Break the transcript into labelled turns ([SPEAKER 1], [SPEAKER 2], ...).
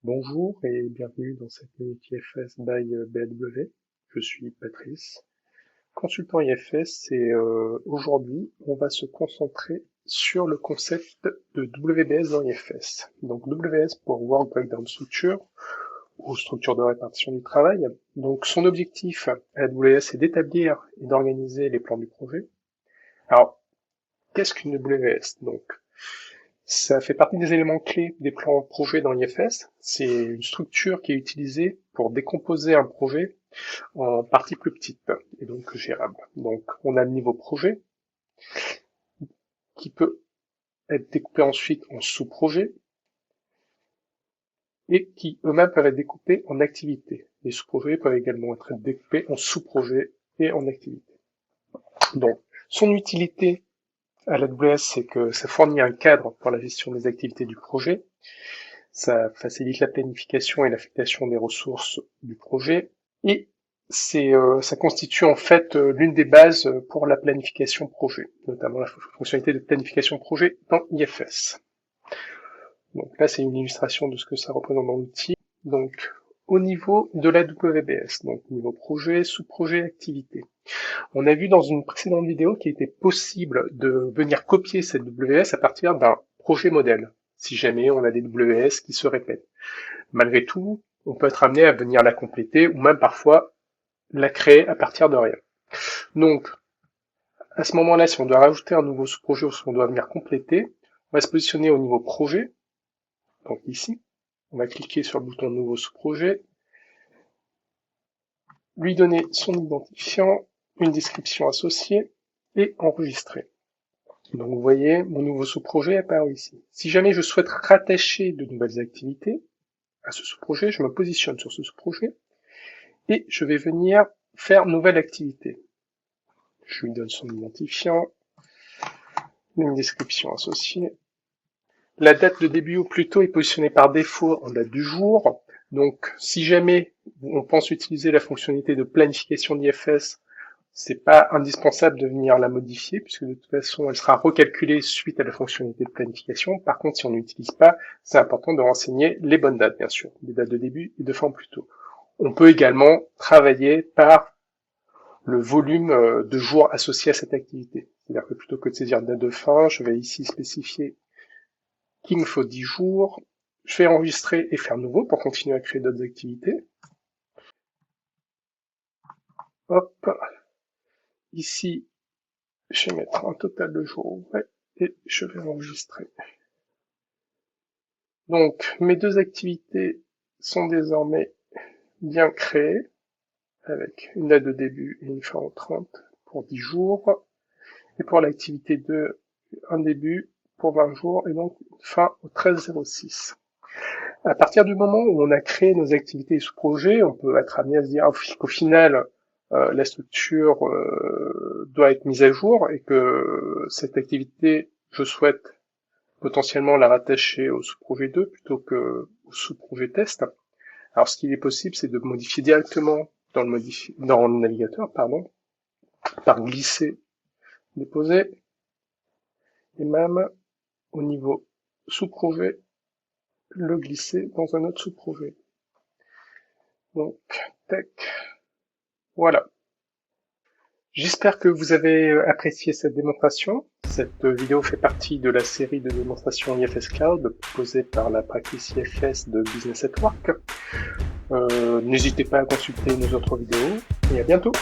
[SPEAKER 1] Bonjour et bienvenue dans cette minute IFS by BAW. Je suis Patrice, consultant IFS et aujourd'hui on va se concentrer sur le concept de WBS dans IFS. Donc WBS pour Work Breakdown Structure ou structure de répartition du travail. Donc son objectif à AWS est d'établir et d'organiser les plans du projet. Alors, qu'est-ce qu'une WBS? Donc, ça fait partie des éléments clés des plans projet dans l'IFS. C'est une structure qui est utilisée pour décomposer un projet en parties plus petites et donc gérables. Donc on a le niveau projet qui peut être découpé ensuite en sous-projets et qui eux-mêmes peuvent être découpés en activités. Les sous-projets peuvent également être découpés en sous-projets et en activités. Donc son utilité à l'AWS, c'est que ça fournit un cadre pour la gestion des activités du projet, ça facilite la planification et l'affectation des ressources du projet, et ça constitue en fait l'une des bases pour la planification projet, notamment la fonctionnalité de planification projet dans IFS. Donc là, c'est une illustration de ce que ça représente dans l'outil. Donc au niveau de la WBS, donc niveau projet, sous-projet, activité. On a vu dans une précédente vidéo qu'il était possible de venir copier cette WS à partir d'un projet modèle, si jamais on a des WS qui se répètent. Malgré tout, on peut être amené à venir la compléter ou même parfois la créer à partir de rien. Donc, à ce moment-là, si on doit rajouter un nouveau sous-projet ou si on doit venir compléter, on va se positionner au niveau projet. Donc ici, on va cliquer sur le bouton nouveau sous-projet, lui donner son identifiant, une description associée et enregistrer. Donc vous voyez, mon nouveau sous-projet apparaît ici. Si jamais je souhaite rattacher de nouvelles activités à ce sous-projet, je me positionne sur ce sous-projet et je vais venir faire nouvelle activité. Je lui donne son identifiant, une description associée. La date de début ou plutôt est positionnée par défaut en date du jour. Donc si jamais on pense utiliser la fonctionnalité de planification d'IFS, c'est pas indispensable de venir la modifier, puisque de toute façon, elle sera recalculée suite à la fonctionnalité de planification. Par contre, si on n'utilise pas, c'est important de renseigner les bonnes dates, bien sûr, les dates de début et de fin plus tôt. On peut également travailler par le volume de jours associés à cette activité. C'est-à-dire que plutôt que de saisir date de fin, je vais ici spécifier qu'il me faut 10 jours. Je vais enregistrer et faire nouveau pour continuer à créer d'autres activités. Hop. Ici, je vais mettre un total de jours ouvrés et je vais enregistrer. Donc, mes deux activités sont désormais bien créées, avec une date de début et une fin au 30 pour 10 jours, et pour l'activité 2, un début pour 20 jours et donc une fin au 13/06. À partir du moment où on a créé nos activités sous projet, on peut être amené à se dire qu'au final, la structure doit être mise à jour et que cette activité, je souhaite potentiellement la rattacher au sous-projet 2 plutôt que au sous-projet test. Alors ce qu'il est possible, c'est de modifier directement dans le navigateur, par glisser, déposer, et même au niveau sous-projet, le glisser dans un autre sous-projet. Donc, tac, voilà. J'espère que vous avez apprécié cette démonstration. Cette vidéo fait partie de la série de démonstrations IFS Cloud proposée par la practice IFS de Business at Work. N'hésitez pas à consulter nos autres vidéos et à bientôt.